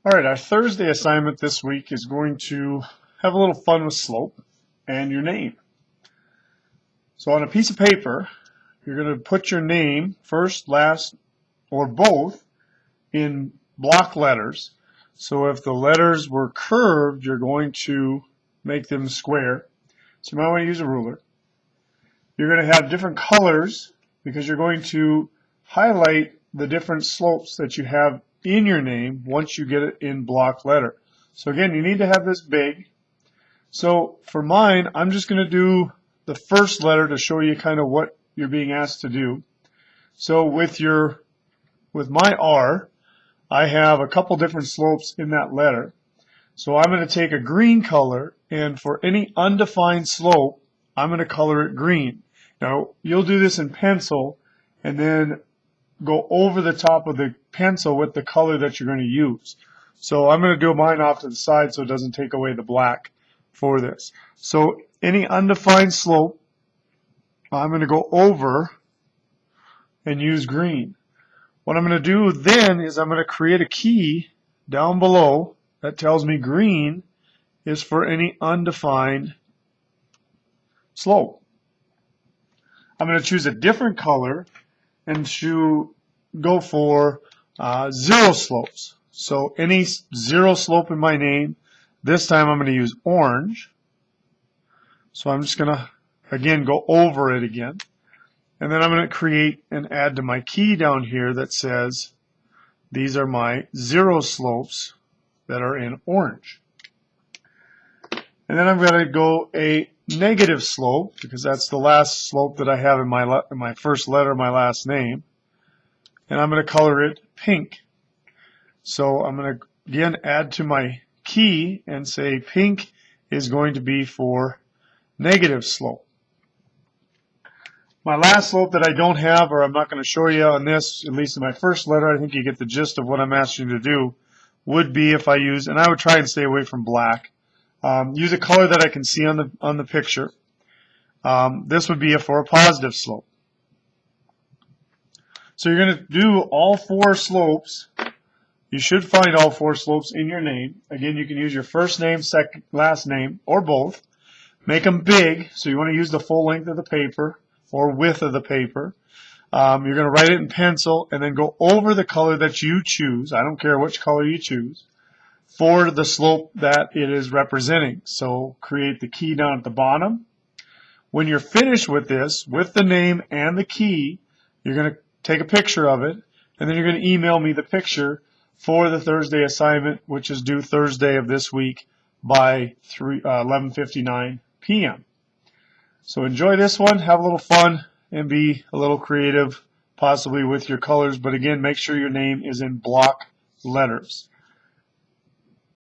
All right, our Thursday assignment this week is going to have a little fun with slope and your name. So on a piece of paper, you're going to put your name first, last, or both in block letters. So if the letters were curved, you're going to make them square. So you might want to use a ruler. You're going to have different colors because you're going to highlight the different slopes that you have in your name once you get it in block letter. So again, you need to have this big. So for mine, I'm just going to do the first letter to show you kind of what you're being asked to do. So with my R, I have a couple different slopes in that letter. So I'm going to take a green color, and for any undefined slope, I'm going to color it green. Now, you'll do this in pencil and then go over the top of the pencil with the color that you're going to use. So I'm going to do mine off to the side so it doesn't take away the black for this. So any undefined slope, I'm going to go over and use green. What I'm going to do then is I'm going to create a key down below that tells me green is for any undefined slope. I'm going to choose a different color and to go for zero slopes. So any zero slope in my name, this time I'm going to use orange. So I'm just going to, again, go over it again. And then I'm going to create and add to my key down here that says these are my zero slopes that are in orange. And then I'm going to go a negative slope because that's the last slope that I have in my first letter of my last name. And I'm going to color it pink. So I'm going to again add to my key and say pink is going to be for negative slope. My last slope that I don't have, or I'm not going to show you on this, at least in my first letter, I think you get the gist of what I'm asking you to do, would be if I use, and I would try and stay away from black, use a color that I can see on the picture. This would be for a positive slope. So you're going to do all four slopes. You should find all four slopes in your name. Again, you can use your first name, second, last name, or both. Make them big, so you want to use the full length of the paper or width of the paper. You're going to write it in pencil and then go over the color that you choose. I don't care which color you choose for the slope that it is representing. So create the key down at the bottom. When you're finished with this, with the name and the key, you're going to take a picture of it, and then you're going to email me the picture for the Thursday assignment, which is due Thursday of this week by 11:59 p.m. So enjoy this one, have a little fun, and be a little creative, possibly with your colors. But again, make sure your name is in block letters.